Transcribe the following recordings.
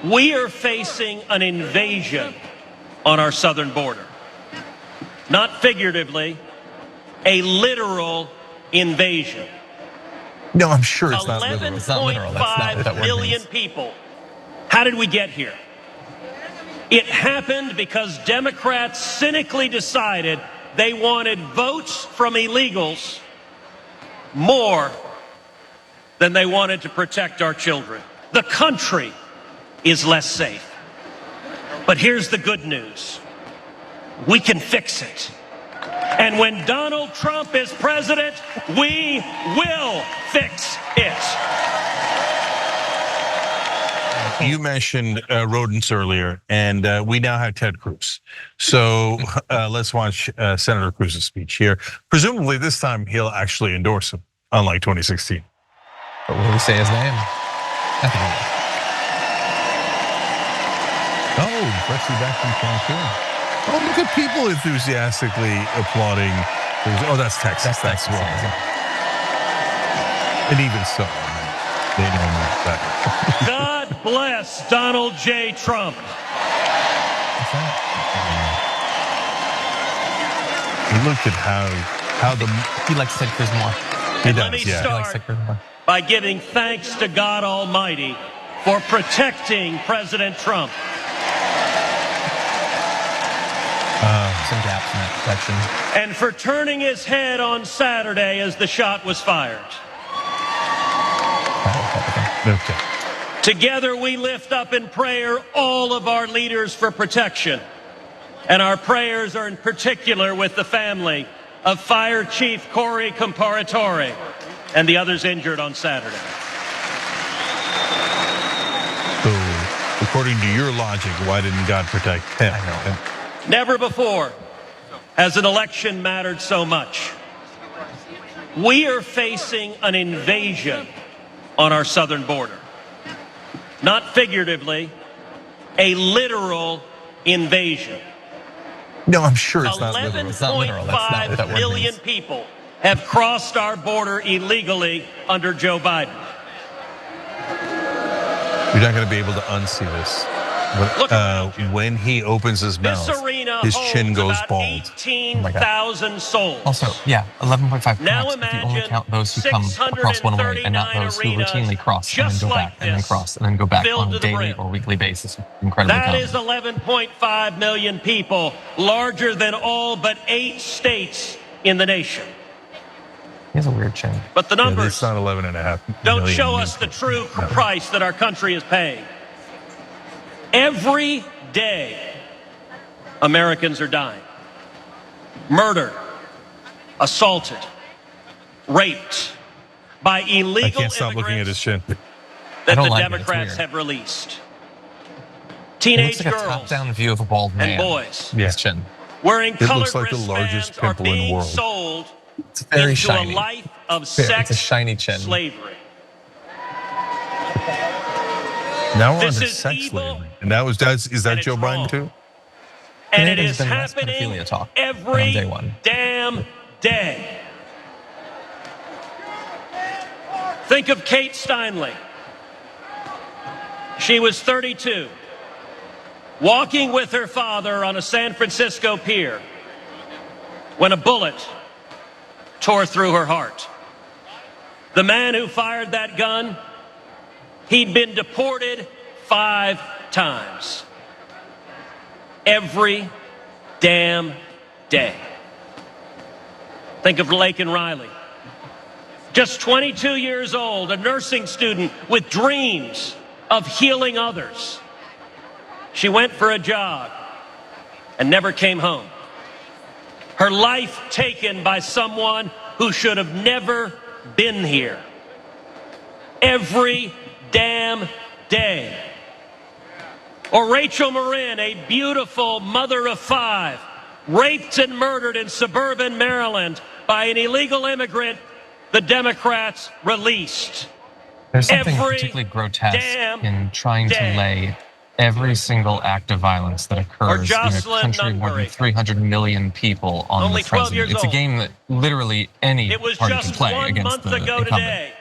We are facing an invasion on our southern border. Not figuratively, a literal invasion. No, I'm sure it's not literal. 11.5 million people. How did we get here? It happened because Democrats cynically decided they wanted votes from illegals more than they wanted to protect our children. The country is less safe. But here's the good news. We can fix it. And when Donald Trump is president, we will fix it. You mentioned rodents earlier, and we now have Ted Cruz. So let's watch Senator Cruz's speech here. Presumably this time he'll actually endorse him, unlike 2016. But will we say his name? Oh, Brexit back from Cancun. Oh, look at people enthusiastically applauding. Oh, that's Texas. That's wrong. And even so, they know much better. God bless Donald J. Trump. He looked at how the he likes Ted Cruz more. He does, Let me start by giving thanks to God Almighty for protecting President Trump. Some gaps in that protection. And for turning his head on Saturday as the shot was fired. Okay. Together we lift up in prayer all of our leaders for protection. And our prayers are in particular with the family of Fire Chief Corey Comparatore and the others injured on Saturday. So, according to your logic, why didn't God protect him? I know. Never before has an election mattered so much. We are facing an invasion on our southern border. Not figuratively, a literal invasion. No, I'm sure it's not literal. 11.5 million people have crossed our border illegally under Joe Biden. You're not going to be able to unsee this. When he opens his mouth, his chin goes bald. 18,000 souls. Also, yeah, 11.5 Now cracks if you only imagine count those who come across one way and not those who routinely cross and then go back and then cross and then go back on a daily or weekly basis. Incredibly That common. is 11.5 million people, larger than all but 8 states in the nation. He has a weird chin. But the numbers it's not 11.5 don't million show us the true price that our country is paying. Every day, Americans are dying. Murdered, assaulted, raped by illegal I can't stop looking at his chin. that the like Democrats have released. It Teenage looks like a girls top-down view of a bald man. and boys His chin. wearing colored looks like the largest wristbands are pimple in the being world. sold It's very into shiny. a life of It's a sex shiny chin. slavery. Now we're This under is sex evil, slavery. And is that and Joe it's Biden wrong. too? And Today it there's is been less happening pedophilia talk every on day one. damn day. Think of Kate Steinle. She was 32, walking with her father on a San Francisco pier when a bullet tore through her heart. The man who fired that gun, he'd been deported 5 times. Every damn day. Think of Laken Riley. Just 22 years old, a nursing student with dreams of healing others. She went for a jog and never came home. Her life taken by someone who should have never been here. Every damn day. Or Rachel Marin, a beautiful mother of 5, raped and murdered in suburban Maryland by an illegal immigrant the Democrats released. There's something every particularly grotesque damn in trying to day. lay every single act of violence that occurs in a Jocelyn country more than Nunberry. 300 million people on Only the 12 president. years It's a old. game that literally any It was party can just play 1 against month the ago incumbent. today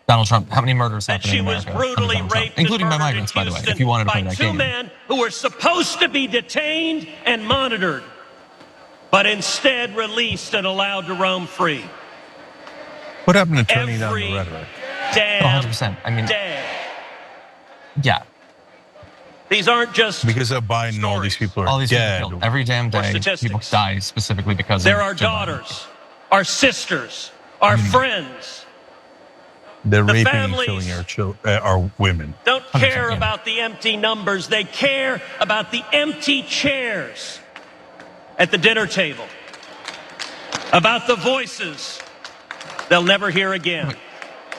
Donald Trump, how many murders happened in was America? brutally raped, including by and murdered migrants, in by the way, Houston if you wanted to play by that two game. men who were supposed to be detained and monitored, but instead released and allowed to roam free. What happened to turning down the rhetoric? Damn 100%. I mean, day. Yeah. These aren't just because of Biden. All these people are dead. People killed. Every damn day, people die specifically because there of are Joe daughters, Biden. our sisters, our friends. They're The raping and killing our women. Don't care about the empty numbers. They care about the empty chairs at the dinner table, about the voices they'll never hear again.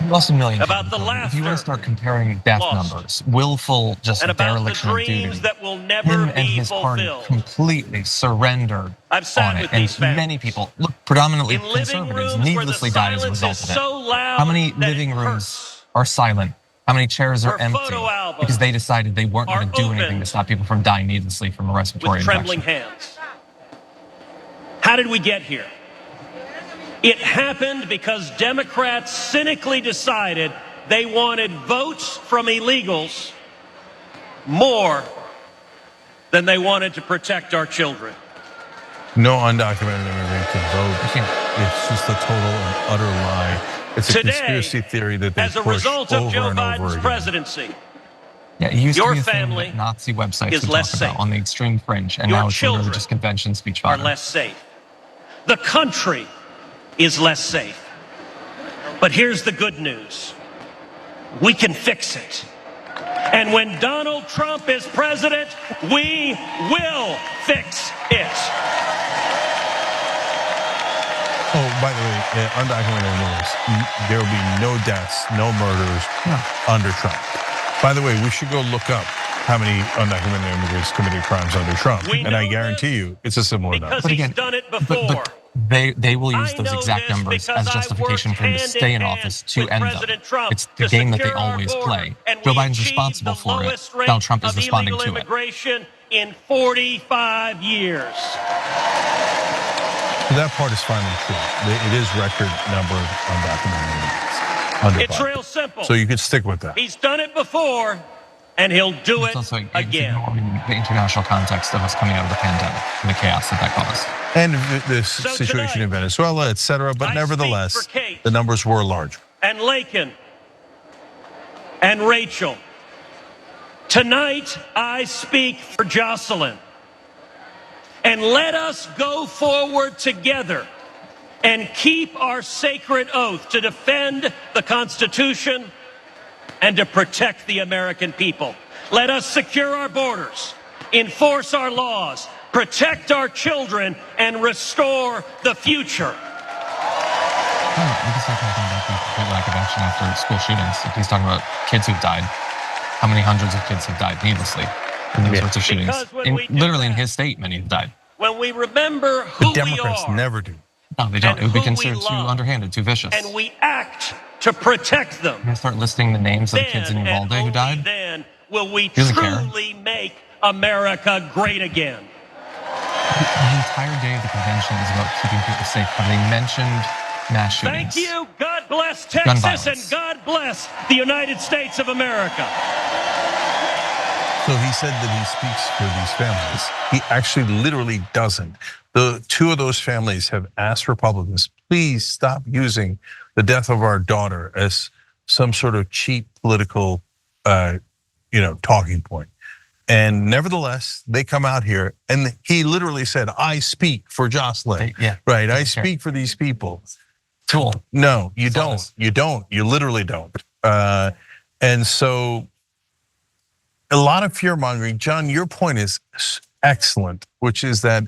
We lost a million. About the laughter. If you want to start comparing death numbers, willful just dereliction of duty, that will never him be and his fulfilled. party completely surrendered I've sat on with it. And these families. many people, look, predominantly In living conservatives, rooms needlessly where the died as a result silence of is it. so loud How many that living it rooms hurts. are silent? How many chairs are Where empty? photo albums Because they decided they weren't going to do opened anything to stop people from dying needlessly from a respiratory with trembling infection. hands. How did we get here? It happened because Democrats cynically decided they wanted votes from illegals more than they wanted to protect our children. No undocumented immigrant can vote. It's just a total and utter lie. It's a Today, conspiracy theory that they as a push result of over Joe and over Biden's again. presidency, Yeah, it used your to be a thing family that Nazi websites is would less talk about safe. on the extreme fringe, and Your now it's literally children just convention speech are fodder. less safe. The country is less safe. But here's the good news. We can fix it. And when Donald Trump is president, we will fix it. Oh, by the way, undocumented immigrants, there will be no deaths, no murders under Trump. By the way, we should go look up how many undocumented immigrants committed crimes under Trump. And I guarantee you, it's a similar number. Because he's done it before. But they will use those I know exact this numbers because as justification I for him to worked stay in hand-in-hand office to with end them. President Trump It's the to game that they secure our always border, play. and Joe we Biden's achieved responsible the for it. lowest rate Donald Trump is of responding illegal to it. immigration in 45 years. That part is finally true. It is record number of undocumented immigrants under It's Biden. real simple. So you could stick with that. He's done it before, and he'll do It's it also again. ignoring the international context of us coming out of the pandemic and the chaos that caused. And this So situation tonight, in Venezuela, et cetera. But I nevertheless, speak for Kate. the numbers were larger. And Lakin and Rachel. Tonight, I speak for Jocelyn. And let us go forward together and keep our sacred oath to defend the Constitution and to protect the American people. Let us secure our borders, enforce our laws, protect our children, and restore the future. We can start talking about the complete lack of action after school shootings. If he's talking about kids who've died, how many hundreds of kids have died needlessly in those sorts of shootings? Because when we do Literally in that, his state, many have died. when we remember who The we Democrats are, never do. No, they don't. and It would be who we considered too love, underhanded, too vicious. and we act to protect them, You're going to start listing the names of the kids in then Uvalde and who only died? then will we doesn't care. truly make America great again. The entire day of the convention is about keeping people safe. Have they mentioned mass shootings? Thank you. God bless Gun Texas, and violence. God bless the United States of America. So he said that he speaks for these families. He actually literally doesn't. The two of those families have asked Republicans, please stop using the death of our daughter as some sort of cheap political talking point. And nevertheless, they come out here and he literally said, I speak for Jocelyn. Right, I speak for these people. Tool. No, you don't. honest. You don't. You literally don't. And so a lot of fear mongering. John, your point is excellent, which is that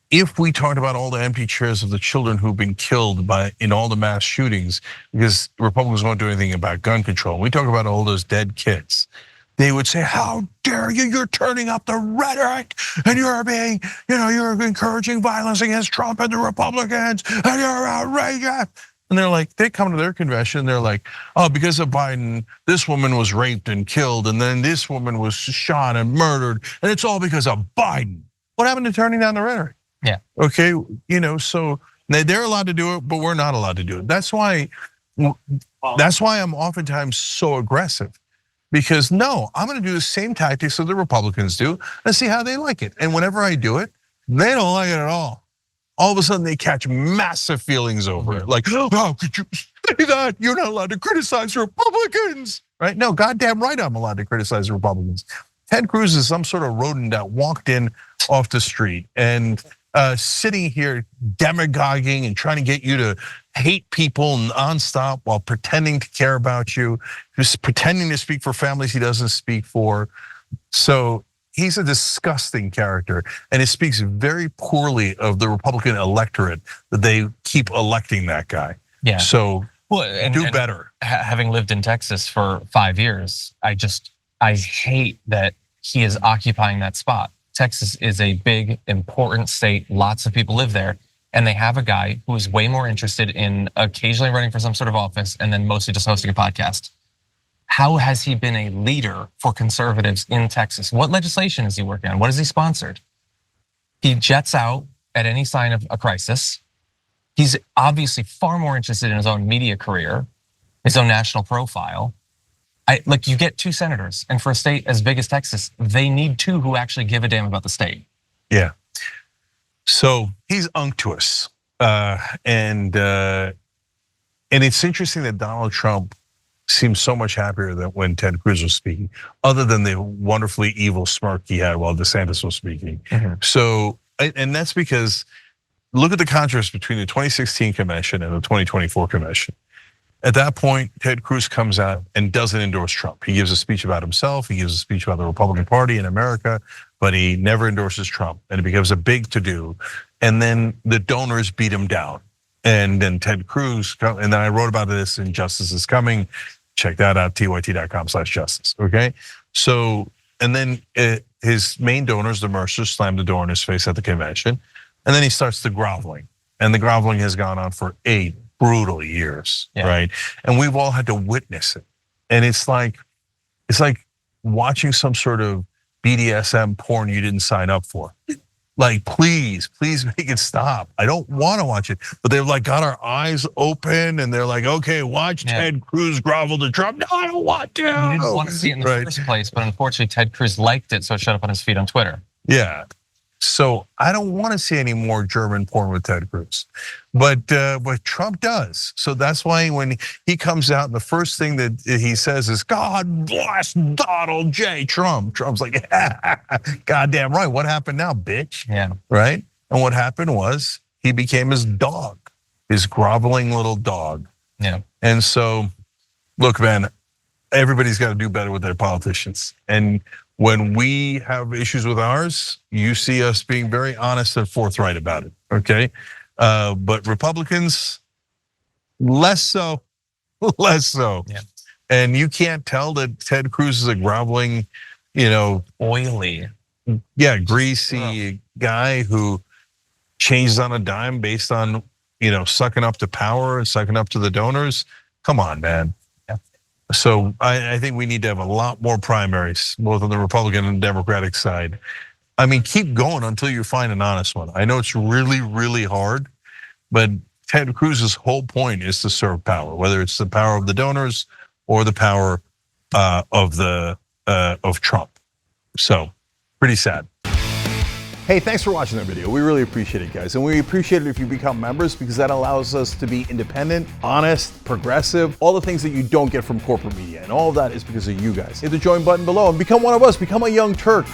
if we talked about all the empty chairs of the children who've been killed in all the mass shootings, because Republicans won't do anything about gun control, we talk about all those dead kids, they would say, how dare you, you're turning up the rhetoric and you're being, you're encouraging violence against Trump and the Republicans and you're outrageous. And they're like, they come to their convention, they're like, oh, because of Biden, this woman was raped and killed, and then this woman was shot and murdered, and it's all because of Biden. What happened to turning down the rhetoric? Yeah. Okay, so they're allowed to do it, but we're not allowed to do it. That's why That's why I'm oftentimes so aggressive. Because no, I'm gonna do the same tactics that the Republicans do and see how they like it. And whenever I do it, they don't like it at all. All of a sudden they catch massive feelings over it. Like, oh, how could you say that? You're not allowed to criticize Republicans, right? No, goddamn right I'm allowed to criticize the Republicans. Ted Cruz is some sort of rodent that walked in off the street and sitting here demagoguing and trying to get you to hate people nonstop while pretending to care about you, just pretending to speak for families he doesn't speak for. So he's a disgusting character, and it speaks very poorly of the Republican electorate that they keep electing that guy. Yeah. So do and better. Having lived in Texas for 5 years, I hate that he is occupying that spot. Texas is a big, important state. Lots of people live there. And they have a guy who is way more interested in occasionally running for some sort of office and then mostly just hosting a podcast. How has he been a leader for conservatives in Texas? What legislation is he working on? What has he sponsored? He jets out at any sign of a crisis. He's obviously far more interested in his own media career, his own national profile. Like, you get 2 senators, and for a state as big as Texas, they need 2 who actually give a damn about the state. Yeah. So he's unctuous, and it's interesting that Donald Trump seems so much happier than when Ted Cruz was speaking, other than the wonderfully evil smirk he had while DeSantis was speaking. So, and that's because look at the contrast between the 2016 convention and the 2024 convention. At that point, Ted Cruz comes out and doesn't endorse Trump. He gives a speech about himself, he gives a speech about the Republican Party in America, but he never endorses Trump, and it becomes a big to-do. And then the donors beat him down. And then Ted Cruz, and then I wrote about this in Justice is Coming. Check that out, tyt.com/justice, okay? So, and then his main donors, the Mercers, slammed the door in his face at the convention. And then he starts the groveling. And the groveling has gone on for 8 brutal years, right? And we've all had to witness it. And it's like watching some sort of BDSM porn you didn't sign up for. Like, please make it stop. I don't want to watch it. But they've like got our eyes open and they're like, okay, watch Ted Cruz grovel to Trump. No, I don't want to. You didn't want to see it in the first place, but unfortunately Ted Cruz liked it, so it showed up on his feed on Twitter. Yeah. So I don't want to see any more German porn with Ted Cruz, but Trump does. So that's why when he comes out, and the first thing that he says is, "God bless Donald J. Trump." Trump's like, "Goddamn right. What happened now, bitch?" Yeah. Right. And what happened was he became his dog, his groveling little dog. Yeah. And so, look, man, everybody's got to do better with their politicians. And when we have issues with ours, you see us being very honest and forthright about it, okay? But Republicans, less so. Yeah. And you can't tell that Ted Cruz is a groveling, oily, greasy guy who changes on a dime based on, sucking up to power and sucking up to the donors. Come on, man. So I think we need to have a lot more primaries, both on the Republican and Democratic side. I mean, keep going until you find an honest one. I know it's really, really hard, but Ted Cruz's whole point is to serve power, whether it's the power of the donors or the power of Trump. So, pretty sad. Hey, thanks for watching that video. We really appreciate it, guys. And we appreciate it if you become members, because that allows us to be independent, honest, progressive, all the things that you don't get from corporate media. And all of that is because of you guys. Hit the join button below and become one of us, become a Young Turk.